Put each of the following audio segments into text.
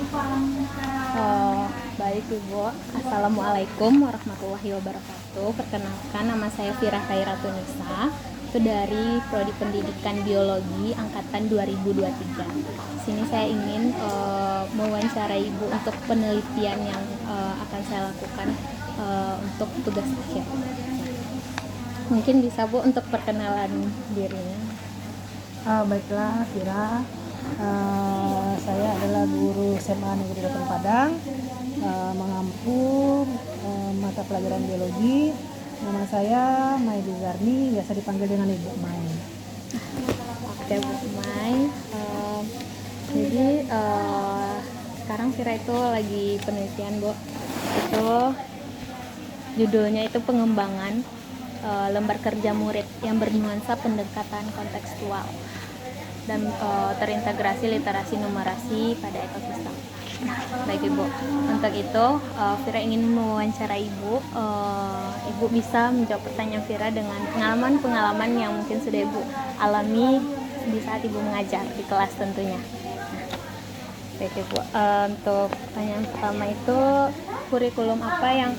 Oh, baik Ibu. Assalamualaikum warahmatullahi wabarakatuh. Perkenalkan, nama saya Fira Khairatunisa. Itu dari Prodi Pendidikan Biologi angkatan 2023. Di sini saya ingin mewawancarai Ibu untuk penelitian yang akan saya lakukan untuk tugas akhir. Mungkin bisa Bu untuk perkenalan dirinya. Baiklah, Fira. Saya adalah guru SMA Negeri Delapan Padang, mengampu mata pelajaran biologi. Nama saya Mai Dizarni, biasa dipanggil dengan Ibu Mai. Oke Bu Mai. Jadi sekarang Fira itu lagi penelitian Bu. Itu judulnya itu pengembangan lembar kerja murid yang bernuansa pendekatan kontekstual dan terintegrasi literasi numerasi pada ekosistem. Baik Ibu, untuk itu Fira ingin mewawancarai Ibu. Ibu bisa menjawab pertanyaan Fira dengan pengalaman yang mungkin sudah Ibu alami di saat Ibu mengajar di kelas tentunya. Baik Ibu, untuk pertanyaan pertama itu kurikulum apa yang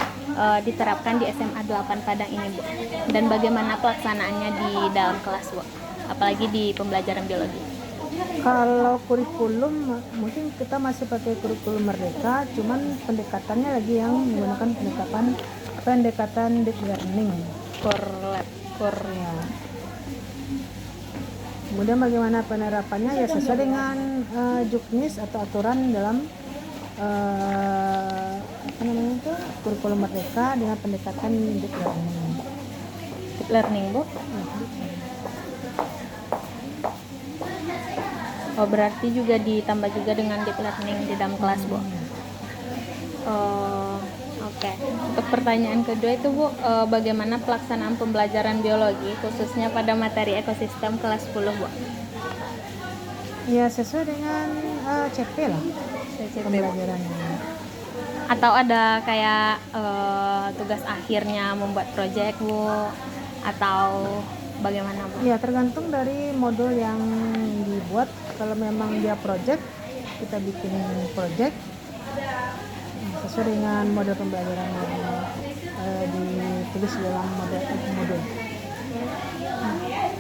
diterapkan di SMA 8 Padang ini Bu, dan bagaimana pelaksanaannya di dalam kelas Bu, apalagi di pembelajaran biologi. Kalau kurikulum mungkin kita masih pakai kurikulum Merdeka, cuman pendekatannya lagi yang menggunakan pendekatan deep learning. Core. Kemudian bagaimana penerapannya ya sesuai dengan juknis atau aturan dalam kurikulum Merdeka dengan pendekatan deep learning. Deep learning Bu. Oh, berarti juga ditambah juga dengan deep learning di dalam kelas Bu. Oke. Untuk pertanyaan kedua itu Bu, bagaimana pelaksanaan pembelajaran biologi khususnya pada materi ekosistem kelas 10 Bu? Ya sesuai dengan CP lah pembelajarannya. Atau ada kayak tugas akhirnya membuat proyek Bu, atau bagaimana Bu? Ya tergantung dari modul yang dibuat. Kalau memang dia proyek, kita bikin proyek sesuai dengan model pembelajaran yang ditulis dalam modul.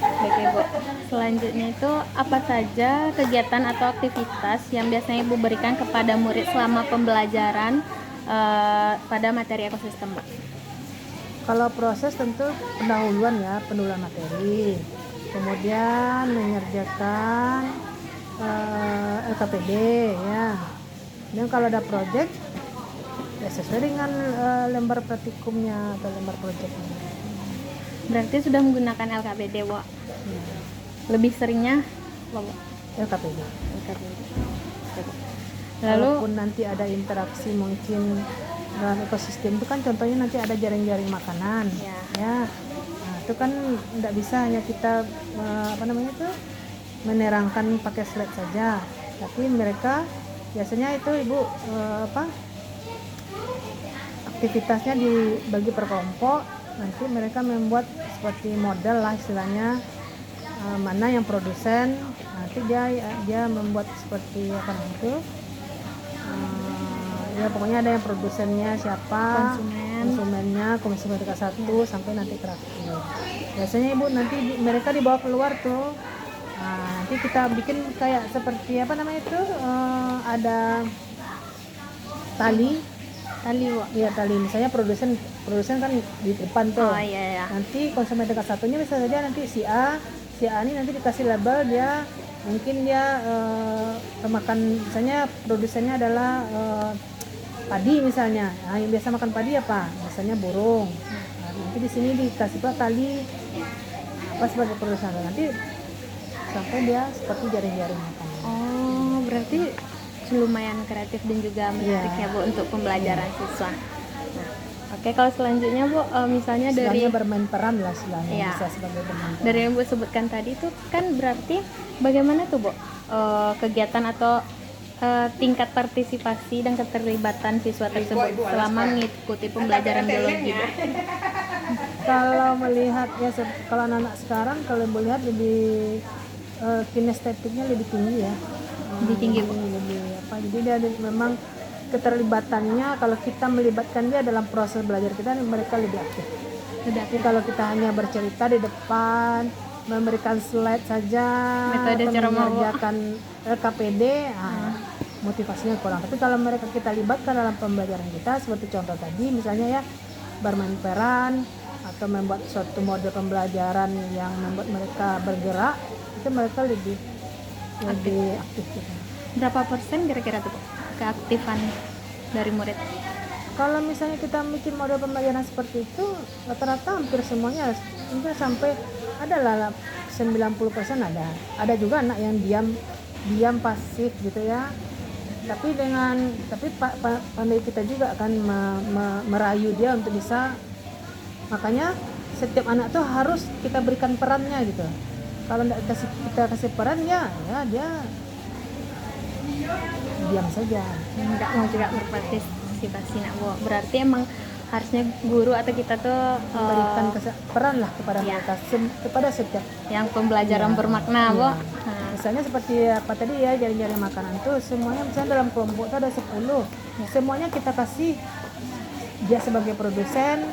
Baik Ibu. Selanjutnya itu apa saja kegiatan atau aktivitas yang biasanya Ibu berikan kepada murid selama pembelajaran pada materi ekosistem Bu? Kalau proses tentu pendahuluan materi, kemudian mengerjakan LKPD ya. Dan kalau ada proyek ya sesuai dengan lembar praktikumnya atau lembar proyeknya. Berarti sudah menggunakan LKPD Bu. Lebih seringnya apa Bu? LKPD. Lalu walaupun nanti ada interaksi mungkin dalam ekosistem itu kan contohnya nanti ada jaring-jaring makanan ya. Nah, itu kan tidak bisa hanya kita menerangkan pakai slide saja, tapi mereka biasanya itu Ibu aktivitasnya dibagi per kelompok. Nanti mereka membuat seperti model lah istilahnya, mana yang produsen, nanti dia membuat seperti ya pokoknya ada yang produsennya siapa, konsumen tingkat 1 sampai nanti terakhir. Biasanya Ibu nanti mereka dibawa keluar tuh. Nah, nanti kita bikin kayak seperti ada tali Bu. Iya, tali. Misalnya produsen kan di depan tuh. Oh iya. Nanti konsumen tingkat 1-nya bisa saja nanti si A ini nanti dikasih label dia mungkin dia pemakan, misalnya produsennya adalah padi misalnya. Nah, yang biasa makan padi apa? Biasanya burung. Nah, nanti di sini dikasih tali sebagai produsen. Nanti sampai dia seperti jaring-jaring makan. Oh, berarti lumayan kreatif dan juga menarik ya Bu untuk pembelajaran siswa. Nah, oke, kalau selanjutnya Bu, misalnya dari bermain peran lah istilahnya, bisa sebagai bermain peran. Dari yang Bu sebutkan tadi itu kan berarti bagaimana tuh Bu kegiatan atau tingkat partisipasi dan keterlibatan siswa tersebut selama mengikuti pembelajaran biologi Bu? Kalau melihat kalau anak-anak sekarang kalau melihat lebih kinestetiknya lebih tinggi ya. Lebih tinggi Bu. Lebih Jadi dia memang keterlibatannya, kalau kita melibatkan dia dalam proses belajar kita, mereka lebih aktif. Jadi kalau kita hanya bercerita di depan, memberikan slide saja, Metode atau ceramah, Bu. mengerjakan LKPD, motivasinya kurang. Tapi kalau mereka kita libatkan dalam pembelajaran kita, seperti contoh tadi misalnya ya, bermain peran atau membuat suatu model pembelajaran yang membuat mereka bergerak, itu mereka lebih aktif gitu. Berapa persen kira-kira tuh, Bu, keaktifan dari murid? Kalau misalnya kita bikin model pembelajaran seperti itu, rata-rata hampir semuanya, mungkin sampai adalah 90% ada. Ada juga anak yang diam pasif gitu ya. Tapi pandai kita juga akan merayu dia untuk bisa. Makanya setiap anak tuh harus kita berikan perannya gitu. Kalau tidak kita kasih peran ya dia diam saja. Nggak mau juga berpartisipasi, nak, Bu. Berarti emang harusnya guru atau kita tuh Memberikan peran lah kepada mereka, kepada setiap yang pembelajaran bermakna, Bu. Misalnya seperti apa tadi ya, jaring-jaring makanan tuh semuanya misalnya dalam kelompok tuh ada 10, semuanya kita kasih dia sebagai produsen.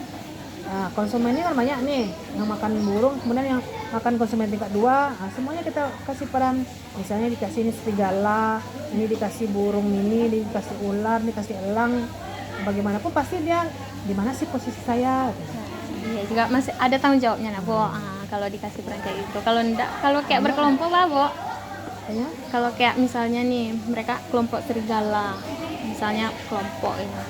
Konsumennya kan banyak nih, yang makan burung, kemudian yang makan konsumen tingkat 2, semuanya kita kasih peran. Misalnya dikasih ini serigala, ini dikasih burung ini, dikasih ular, dikasih elang. Bagaimanapun pasti dia di mana sih posisi saya. Iya, juga masih ada tanggung jawabnya, nak, Bu. Kalau dikasih peran kayak gitu. Kalau enggak, kalau kayak berkelompok lah, Bu. Ya. Kalau kayak misalnya nih, mereka kelompok serigala, misalnya kelompok ini.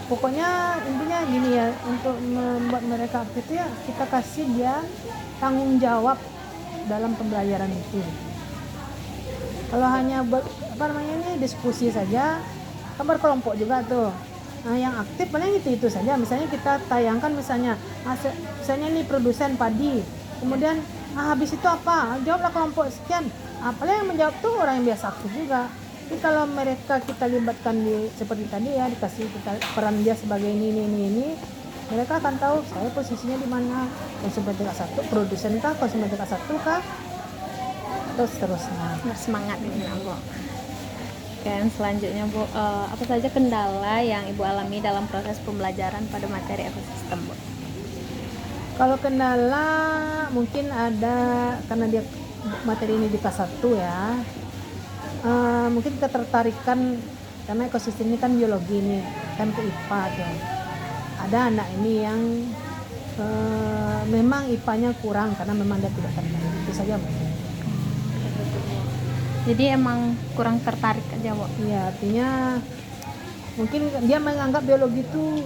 Pokoknya intinya gini ya, untuk membuat mereka aktif ya, kita kasih dia tanggung jawab dalam pembelajaran itu. Kalau hanya diskusi saja, kan berkelompok juga tuh. Nah, yang aktif paling itu saja. Misalnya kita tayangkan misalnya ini produsen padi, kemudian habis itu apa? Jawablah kelompok sekian. Paling yang menjawab tuh orang yang biasa aktif juga. Jadi kalau mereka kita libatkan seperti tadi ya, dikasih kita peran dia sebagai ini, mereka akan tahu saya posisinya di mana, konsumen tingkat 1, produsen kah, konsumen tingkat 1 kah, terus seterusnya. Bersemangat ini, Bu. Dan selanjutnya, Bu, apa saja kendala yang Ibu alami dalam proses pembelajaran pada materi ekosistem, Bu? Kalau kendala mungkin ada karena dia materi ini di kelas 1 ya. Mungkin ketertarikan karena ekosistem ini kan biologi nih, kan ke IPA tuh. Ada anak ini yang memang IPA-nya kurang karena memang dia tidak tertarik. Itu saja mungkin. Jadi emang kurang tertarik aja, Bu. Iya, artinya mungkin dia menganggap biologi itu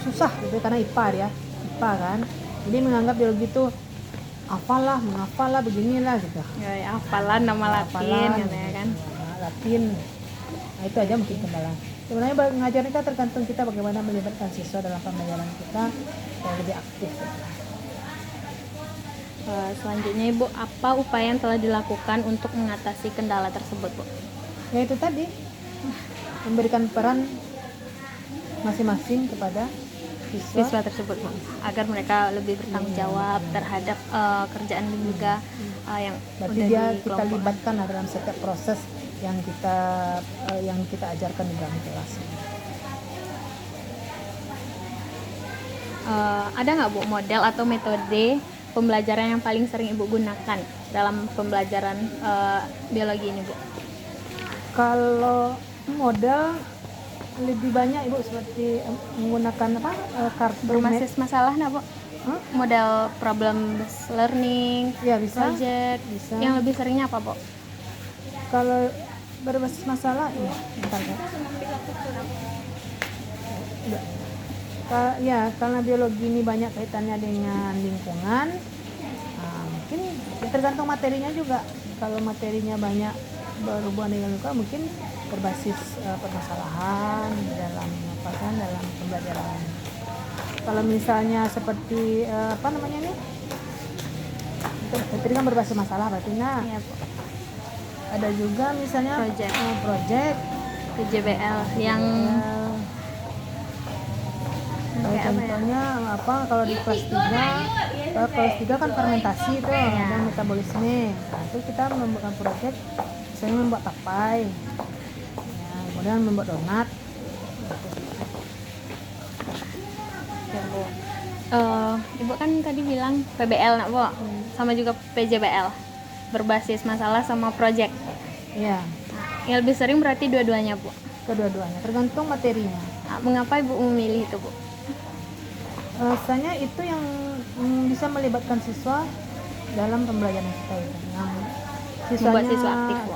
susah gitu karena IPA dia, IPA kan. Jadi menganggap biologi itu menghafal lah beginilah gitu. Ya, hafalan nama Latin gitu ya kan. Latin. Nah, itu aja mungkin kendala. Sebenarnya mengajar kita tergantung kita bagaimana melibatkan siswa dalam pembelajaran kita yang lebih aktif. Selanjutnya, Ibu, apa upaya yang telah dilakukan untuk mengatasi kendala tersebut, Bu? Ya itu tadi, memberikan peran masing-masing kepada siswa tersebut, Bu, agar mereka lebih bertanggung jawab terhadap kerjaan juga yang berarti udah dia di kita kelompok. libatkan dalam setiap proses yang kita ajarkan di dalam kelas. Ada nggak, Bu, model atau metode pembelajaran yang paling sering Ibu gunakan dalam pembelajaran biologi ini, Bu? Kalau model lebih banyak Ibu seperti menggunakan kartu Berbasis masalah, nah, Bu? Model problem based learning, ya bisa. project. Bisa. Yang lebih seringnya apa, Bu? Kalau berbasis masalah ya, bentar ya. Ya, karena biologi ini banyak kaitannya dengan lingkungan, mungkin ya tergantung materinya juga. Kalau materinya banyak berhubungan dengan lingkungan, mungkin berbasis permasalahan dalam pembelajaran. Kalau misalnya seperti tadi kan berbasis masalah berarti Iya, Bu. ada juga misalnya project PJBL yang contohnya kalau di kelas 3 kan fermentasi itu dan metabolisme. Nah, itu kita membuat project misalnya membuat tapai. kemudian membuat donat. Ya, Bu. Ibu kan tadi bilang PBL nak, Bu. Sama juga PJBL. Berbasis masalah sama project. Iya, Yang lebih sering berarti dua-duanya, Bu. kedua-duanya tergantung materinya. Mengapa Ibu memilih itu, Bu? Rasanya itu yang bisa melibatkan siswa dalam pembelajaran kita itu, yang Membuat siswa aktif, Bu.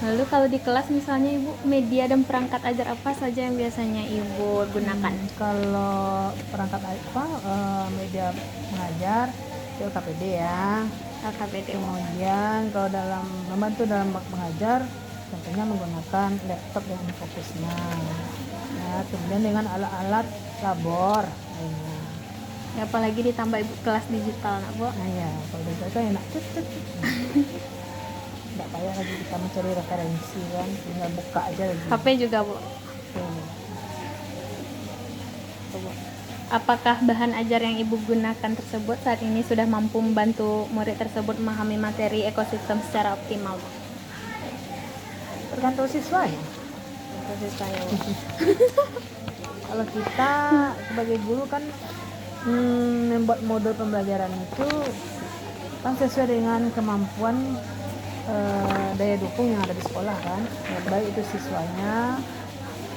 Lalu kalau di kelas misalnya Ibu, media dan perangkat ajar apa saja yang biasanya Ibu gunakan? Kalau perangkat media mengajar itu LKPD ya. LKPD. Kemudian kalau dalam membantu dalam mengajar tentunya menggunakan laptop dengan fokusnya. Ya, kemudian dengan alat-alat labor lainnya. Ya, apalagi ditambah Ibu kelas digital, nak, Bu. Nah ya, kalau digital kan enak cet. Nggak payah lagi kita mencari referensi kan, tinggal buka aja lagi. HP juga, Bu. Tuh. Apakah bahan ajar yang Ibu gunakan tersebut saat ini sudah mampu membantu murid tersebut memahami materi ekosistem secara optimal, Bu? Tergantung siswanya. Siswanya, Bu. Kalau kita sebagai guru kan membuat modul pembelajaran itu kan sesuai dengan kemampuan daya dukung yang ada di sekolah kan, ya, baik itu siswanya,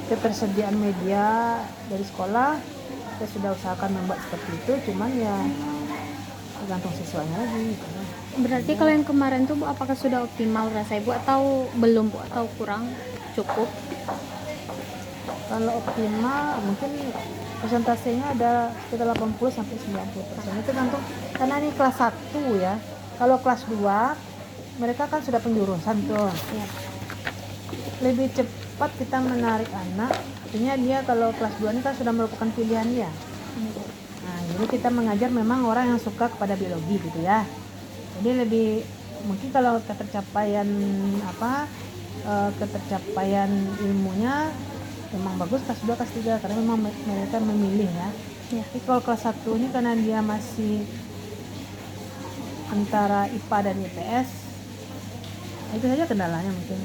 ketersediaan media dari sekolah kita sudah usahakan membuat seperti itu, cuman ya tergantung siswanya lagi gitu. Berarti kalau yang kemarin tuh, Bu, apakah sudah optimal rasa Ibu atau belum, Bu, atau kurang cukup? Kalau optimal mungkin persentasenya ada sekitar 80-90%, itu tergantung, karena ini kelas 1 ya. Kalau kelas 2 mereka kan sudah penjurusan tuh ya. Lebih cepat kita menarik anak, artinya dia kalau kelas 2 ini kan sudah merupakan pilihan dia. Nah, jadi kita mengajar memang orang yang suka kepada biologi gitu ya. Jadi lebih mungkin kalau ketercapaian ketercapaian ilmunya memang bagus kelas 2 kelas 3 karena memang mereka memilih ya. Tapi kalau kelas 1 ini karena dia masih antara IPA dan IPS, itu saja kendalanya mungkin.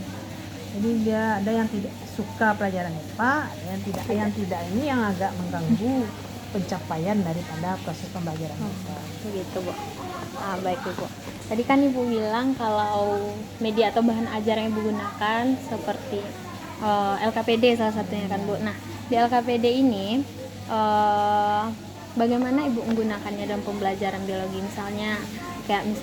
Jadi dia ada yang tidak suka pelajaran IPA, ada yang tidak ini yang agak mengganggu pencapaian daripada proses pembelajaran kita. Begitu, Bu. Baik, Bu. Tadi kan Ibu bilang kalau media atau bahan ajar yang Ibu gunakan seperti LKPD salah satunya kan, Bu. Nah, di LKPD ini bagaimana Ibu menggunakannya dalam pembelajaran biologi, misalnya kayak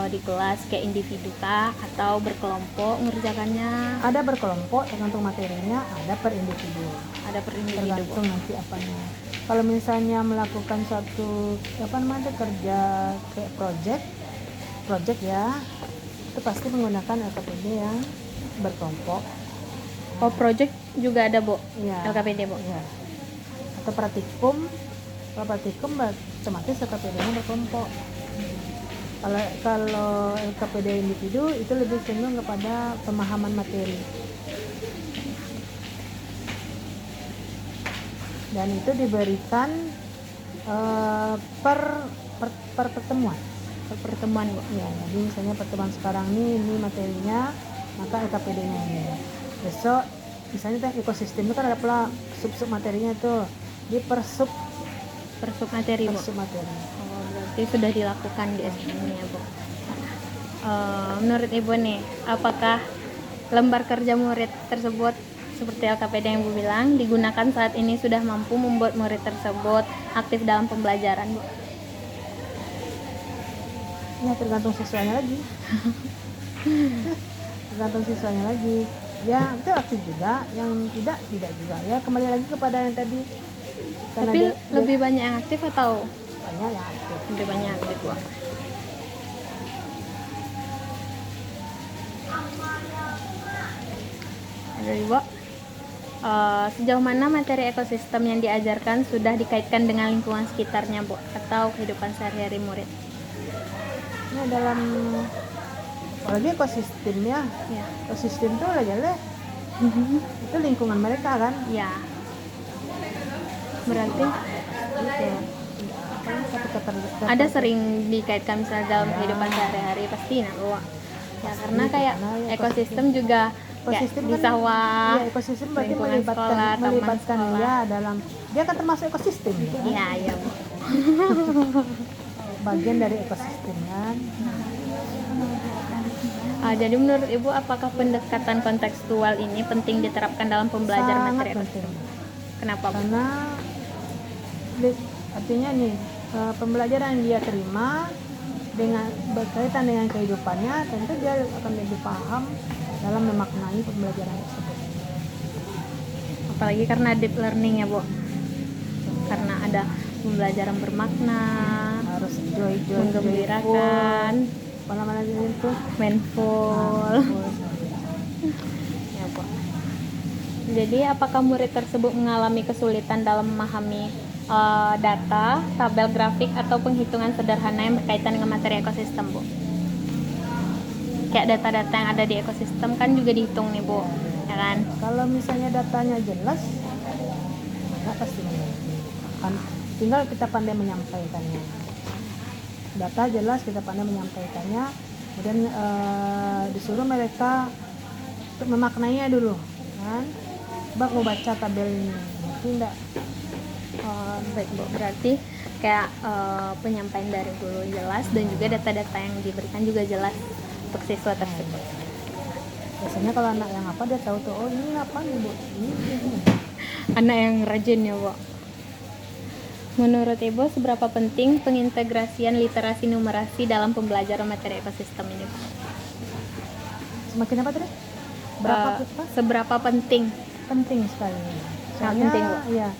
di kelas kayak individu kah atau berkelompok mengerjakannya? Ada berkelompok tergantung materinya, ada per individu. Ada per individu, tergantung nanti apanya. Kalau misalnya melakukan suatu kerja kayak project ya, itu pasti menggunakan LKPD yang berkelompok. Oh, project juga ada, Bu? Ya, LKPD, Bu? Ya. Atau praktikum. Kalau praktikum otomatis LKPD-nya berkelompok. Kalau LKPD individu itu lebih cenderung kepada pemahaman materi. Dan itu diberikan per pertemuan. Per pertemuan, Bu. Ya, jadi misalnya pertemuan sekarang ini materinya, maka LKPD-nya ini. Besok misalnya ekosistem itu kan ada pula sub materinya tuh di per sub materi, Bu. materi. Berarti sudah dilakukan di SPM ya, Bu. Menurut Ibu nih, apakah lembar kerja murid tersebut seperti LKPD yang Ibu bilang digunakan saat ini sudah mampu membuat murid tersebut aktif dalam pembelajaran, Bu? Ya, tergantung siswanya lagi. Tergantung siswanya lagi. Ya, itu aktif juga, yang tidak juga. Ya, kembali lagi kepada yang tadi. Tapi lebih banyak yang aktif atau banyak yang aktif? lebih banyak aktif, Bu. Ada, Ibu. Sejauh mana materi ekosistem yang diajarkan sudah dikaitkan dengan lingkungan sekitarnya, Bu, atau kehidupan sehari-hari murid? Ini dalam apalagi ekosistemnya, Ya. ekosistem itu aja itu lingkungan mereka kan. Ya. Berarti Gitu. ada sering dikaitkan misalnya dalam kehidupan sehari-hari pasti, nah, Bu. Ya karena kayak karena ya ekosistem juga kayak ekosistem di kan, sawah. ya ekosistem berarti lingkungan sekolah, taman melibatkan sekolah. dia dalam, dia kan termasuk ekosistem ya, kan? Iya, iya Bu. Bagian dari ekosistem kan. Jadi menurut Ibu apakah pendekatan kontekstual ini penting diterapkan dalam pembelajaran Sangat materi penting. ekosistem? Kenapa Bu? Karena artinya nih pembelajaran yang dia terima dengan berkaitan dengan kehidupannya, tentu dia akan lebih paham dalam memaknai pembelajaran tersebut. Apalagi karena deep learning ya Bu. Karena ada pembelajaran bermakna, Harus joy, menggembirakan, apa namanya itu, mindful. Ya Bu. Jadi apakah murid tersebut mengalami kesulitan dalam memahami data, tabel grafik atau penghitungan sederhana yang berkaitan dengan materi ekosistem Bu? Kayak data-data yang ada di ekosistem kan juga dihitung nih Bu, ya kan? Kalau misalnya datanya jelas, nggak pasti mengerti. Tinggal kita pandai menyampaikannya. Data jelas, kita pandai menyampaikannya. Kemudian disuruh mereka untuk memaknainya dulu, kan? Bak mau baca tabel ini, ngerti enggak? Baik Bu, berarti kayak penyampaian dari dulu jelas dan juga data-data yang diberikan juga jelas untuk siswa tersebut. Biasanya kalau anak yang apa dia tahu tuh, oh ini apa nih Bu? Ini. Anak yang rajin ya Bu. Menurut Ibu seberapa penting pengintegrasian literasi numerasi dalam pembelajaran materi ekosistem ini Bu? Semakin apa tadi? Berapa Seberapa penting? penting sekali. Sangat penting Bu. Ya.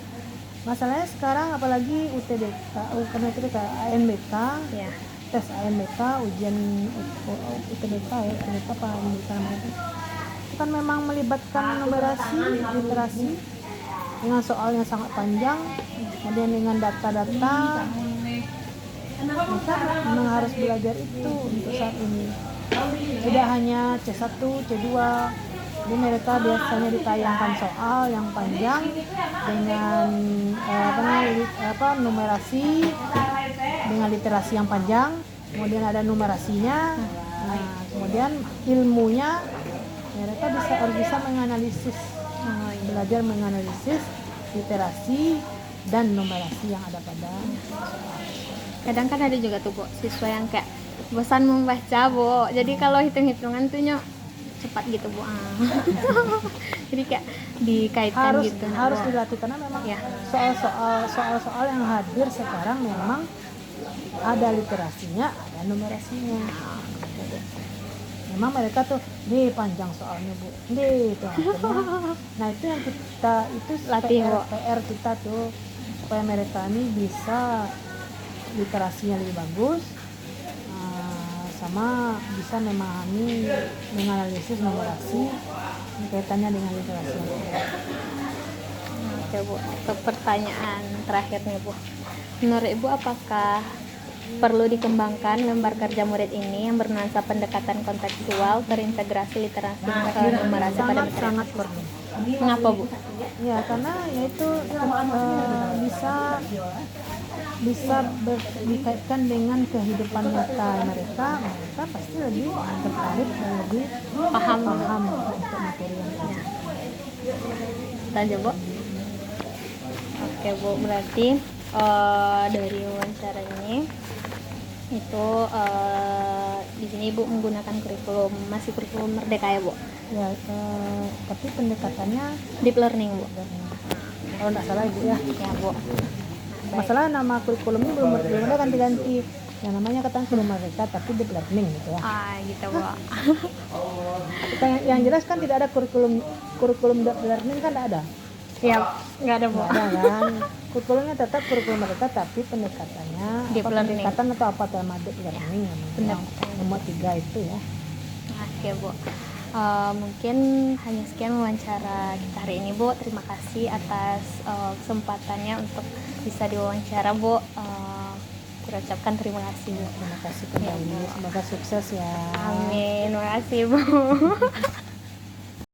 Masalahnya sekarang apalagi UTBK, karena UTBK, ANBK, Ya. tes ANBK, ujian UTBK ya, UTBK apa ANBK namanya itu kan memang melibatkan numerasi, literasi dengan soalnya sangat panjang, kemudian dengan data-data. Maka memang harus belajar itu untuk saat ini. Tidak hanya C1, C2. Jadi mereka biasanya ditayangkan soal yang panjang dengan numerasi dengan literasi yang panjang, kemudian ada numerasinya. Nah, kemudian ilmunya mereka harus bisa menganalisis, belajar menganalisis literasi dan numerasi yang ada pada soal. Kadang kan ada juga tuh Bu, siswa yang kayak bosan membaca Bu. Jadi kalau hitung-hitungan tuh cepat gitu Bu. Jadi kayak dikaitkan harus gitu. Harus dilatih karena memang ya. soal-soal yang hadir sekarang memang ada literasinya, ada numerasinya. Memang mereka tuh panjang soalnya Bu, itu nah itu yang kita itu latih PR kita tuh supaya mereka ini bisa literasinya lebih bagus, sama bisa memahami, menganalisis numerasi kaitannya dengan literasi. Oke Bu, untuk pertanyaan terakhir nih Bu, menurut Ibu apakah perlu dikembangkan lembar kerja murid ini yang bernuansa pendekatan kontekstual terintegrasi literasi numerasi pada materi? Sangat perlu. Mengapa Bu? Ya karena yaitu bisa dikaitkan dengan kehidupan nyata mereka pasti lebih tertarik dan lebih paham untuk materi yang ada. Lanjut Bu. Oke Bu, berarti dari wawancara ini itu di sini Ibu menggunakan kurikulum Merdeka ya Bu? Ya, tapi pendekatannya deep learning Bu. Kalau nggak salah Ibu ya. Ya Bu. Masalah nama kurikulumnya belum ada ganti-ganti. Yang namanya katanya kurikulum Merdeka tapi deep learning gitu ya. Gitu Bu. Yang jelas kan tidak ada kurikulum deep learning kan tidak ada. Ya, nggak ada Bu. Nggak ada kan. Kurikulumnya tetap kurikulum Merdeka tapi pendekatannya deep learning. pendekatan atau apa tema deep learning yang nomor 3 itu ya. Oke Bu. Mungkin hanya sekian wawancara kita hari ini Bu. Terima kasih atas kesempatannya untuk bisa diwawancara Bu. Kita ucapkan terima kasih Bu. Terima kasih kembali. Semoga sukses ya. Amin. Terima kasih Bu.